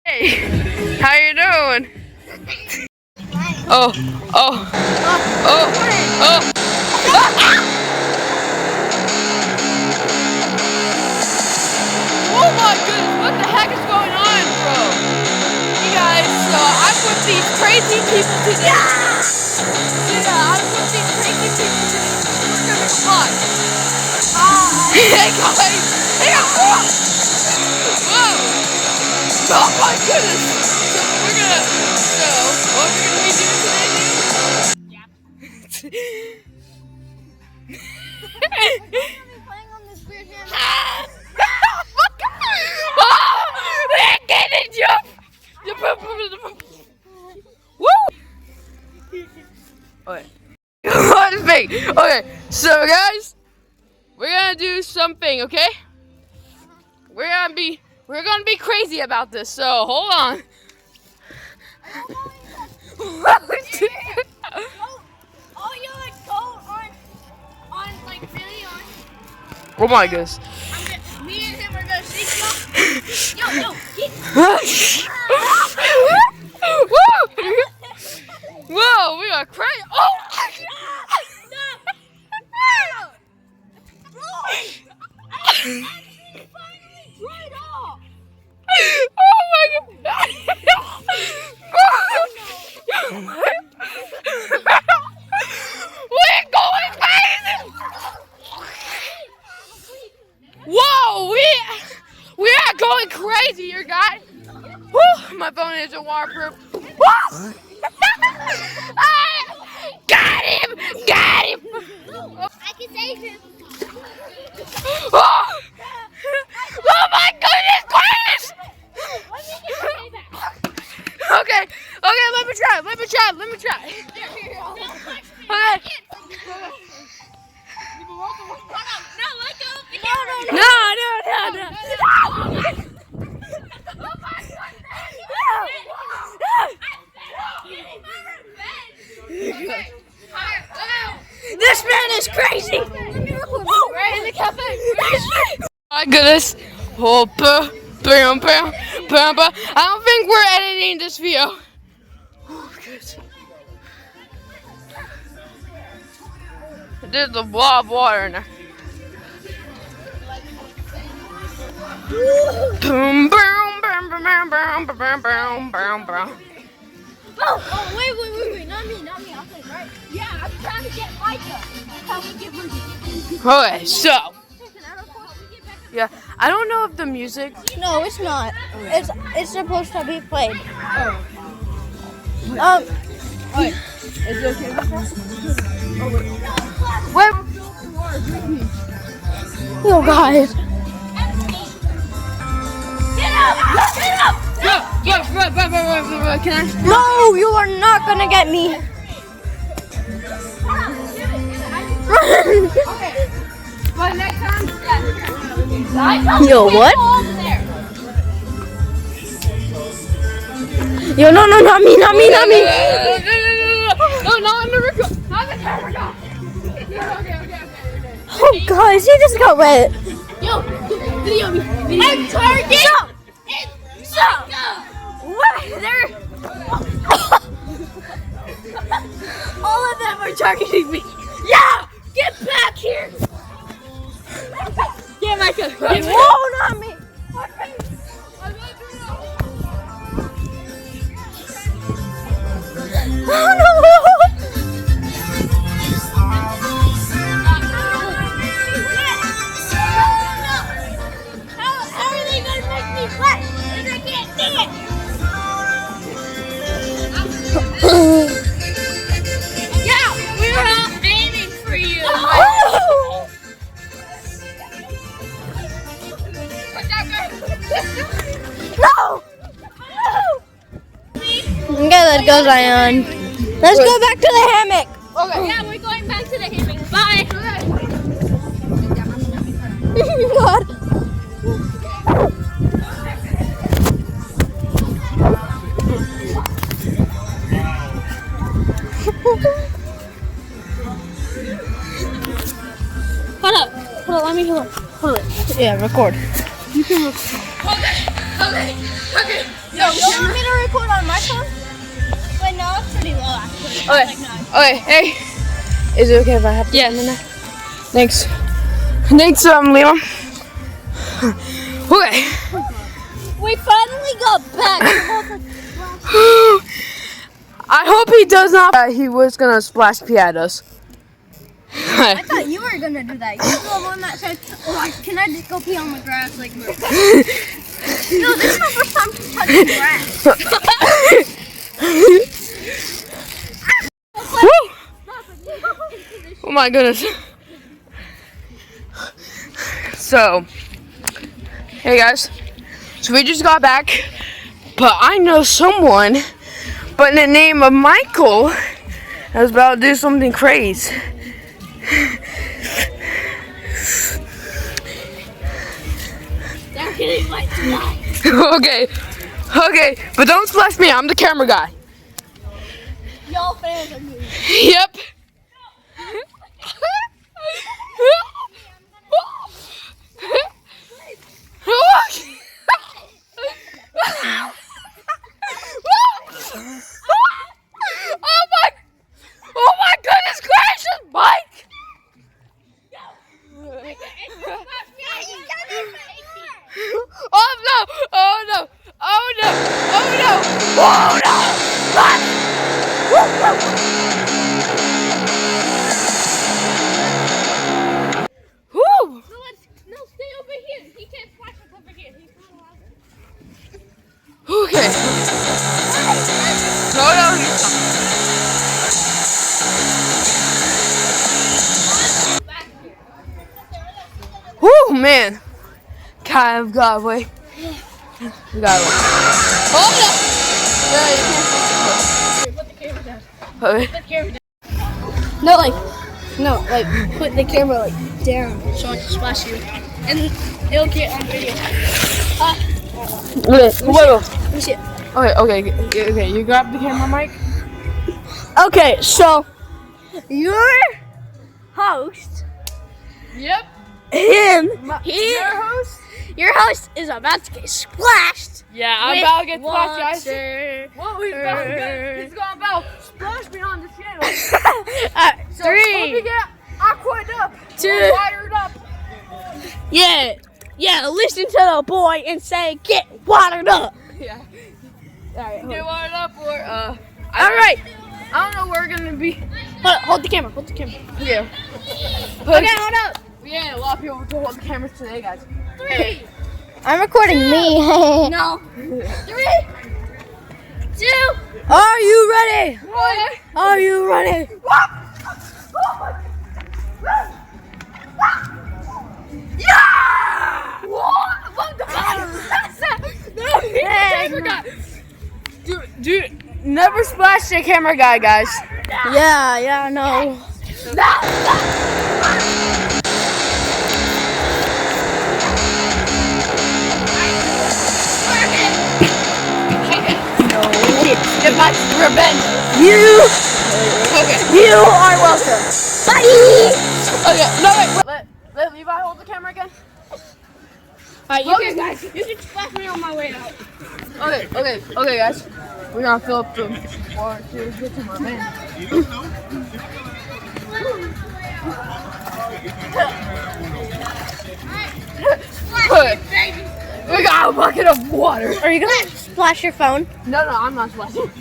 Hey, how you doing? Oh, oh, oh, oh. Oh my goodness, what the heck is going on, bro? Hey guys, I'm with these crazy people today. Yeah, I'm with these crazy people today. We're gonna be hot. Hey guys, hey, whoa! Oh my goodness. So what we're gonna be doing today, dude? Playing on this weird hammer. Woo! Okay. One thing. Okay, so guys, we're gonna do something, okay? We're gonna be crazy about this, so hold on. Oh my goodness. Me and him are gonna shake you. Yo, Whoa, we are crazy. Oh! Oh my god! We're going crazy! Whoa, we are going crazy here, guys. Whew, my phone isn't waterproof. Got him! Got him! I can save him. Oh, oh my goodness gracious! Okay, let me try. Okay. No. This man is crazy! Right in the cafe. My goodness. Oh, bam. I don't think we're editing this video. Oh, good. There's a blob of water in there. Boom, boom, boom, boom, boom, boom, boom, boom. Oh, wait. Not me. I'll play, right? Yeah, I'm trying to get Micah. How we get Ruby. Okay, so. Yeah, I don't know if the music. No, it's not. It's supposed to be played. Wait. Is it okay with that? Wait. Yo, guys. Run. Can I? No, you are not gonna get me. Okay. But next time. Yo, what? Yo, no, not me. No, not the record. Not the camera. Okay. Oh, guys, he just got wet. Yo, video me. I'm target. Stop. What? All of them are targeting me. Yeah, get back here. Yeah, Micah. Whoa, not me. Oh, no. How are they gonna make me wet if I can't see it? Yeah, we were all aiming for you. No! Okay, let's go, Zion. Let's go back to the hammock. Okay. Yeah, we're going back to the hammock. Bye. God. Hold up, let me hold it. Yeah, record. Okay. Okay. Yo, you want me to record on my phone? Wait, no, it's pretty low actually. Okay. Like 9. Okay. Hey. Is it okay if I have to come in there? Thanks. Thanks, Liam. Okay. We finally got back. I hope he does not. He was gonna splash pee at us. I thought you were gonna do that. You're the one that said, "Oh, can I just go pee on the grass?" Like, no, this is my first time touching grass. Woo! Oh my goodness. So, hey guys. So we just got back, but I know someone by the name of Michael that's about to do something crazy. They're getting my tonight. Okay, but don't splash me. I'm the camera guy. Y'all fans are me. Yep. Oh my goodness gracious, Mike! Oh no! Oh no! Oh no! Oh no! Oh no! Woo! No, stay over here. He can't splash us over here. He's not allowed. Okay. No, he's not. Woo, man. Kind of got away. We got away. Oh no! Yeah, you can't. Put the camera down. Okay. Put the camera down. No, like put the camera like down so I can splash you, and it'll get on video. Wait. Let me see it. Okay. You grab the camera, Mike. Okay, so your host, Yep. your host is about to get splashed. Yeah, I'm with about to get splashed, guys. water. What we about to get? He's going about splash me on the channel. So, hope you 3, get aquaed up, 2. wired up. Yeah. Listen to the boy and say, "Get watered up." Yeah. Alright, Get wired up, or all right. I don't know where we're gonna be. Hold the camera. Yeah. Okay, hold up. Yeah, a lot of people to hold the cameras today, guys. 3. I'm recording me. No. 3, 2. Are you ready? What? Are you ready? Yeah! What the fuck? No, he's the camera guy. Dude, never splash the camera guy, guys. Yeah, no. Get back to revenge. You are welcome. Bye. Okay, no, wait. Let Levi hold the camera again. Alright, you can splash me on my way out. Okay, guys. We're gonna fill up the water to get to my man. We got a bucket of water. Are you gonna splash your phone? No, I'm not splashing.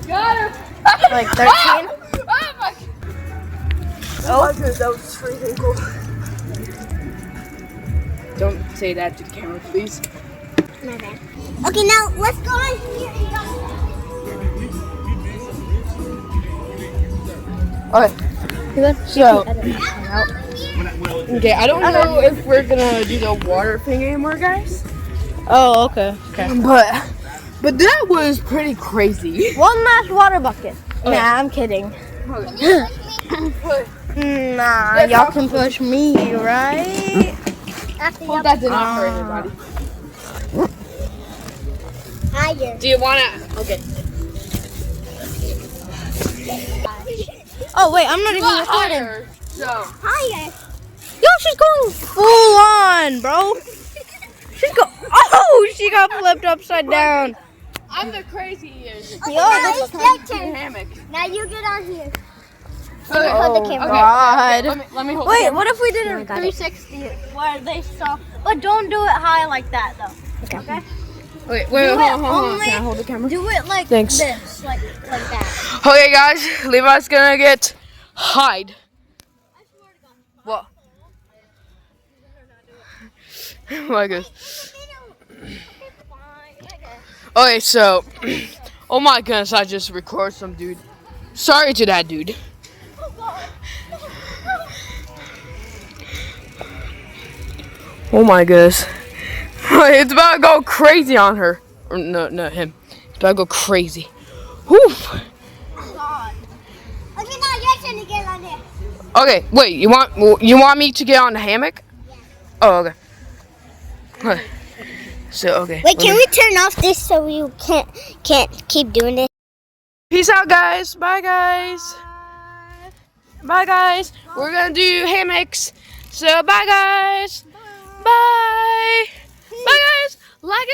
Got him. Like 13? Oh my goodness, that was freaking cool. Don't say that to the camera, please. My bad. Okay, now let's go in here and go. Okay. So, okay, I don't know if we're gonna do the water thing anymore, guys. Oh, okay. But that was pretty crazy. One last water bucket. Okay. Nah, I'm kidding. Okay. Nah, y'all can push me, right? Hope that did not hurt anybody. Higher. Do you wanna? Okay. Oh wait, I'm not even recording. Higher. So. Higher. Yo, she's going full on, bro. got flipped upside down. I'm the craziest. Yo, this Hammock. Now you get on here. Okay. Hold the Oh camera. God. Let me hold. Wait, the camera. what if we did a I got it. 360 where they saw? But don't do it high like that though. Okay. Wait, Do it hold on. only- Can I hold the camera? Do it like Thanks. this, like that. Okay, guys, Levi's gonna get hide. What? Oh my goodness. Okay, so, oh my goodness, I just recorded some dude. Sorry to that dude. Oh my goodness. It's about to go crazy on her. Or no, not him. It's about to go crazy. Whew. God. Okay, now your turn to get on there. Okay, wait, you want me to get on the hammock? Oh, okay. Okay. So, okay. Wait, can we turn off this so you can't keep doing this? Peace out, guys. Bye, guys. Bye, guys. We're gonna do hammocks. So, bye, guys. Bye. Bye, guys. Like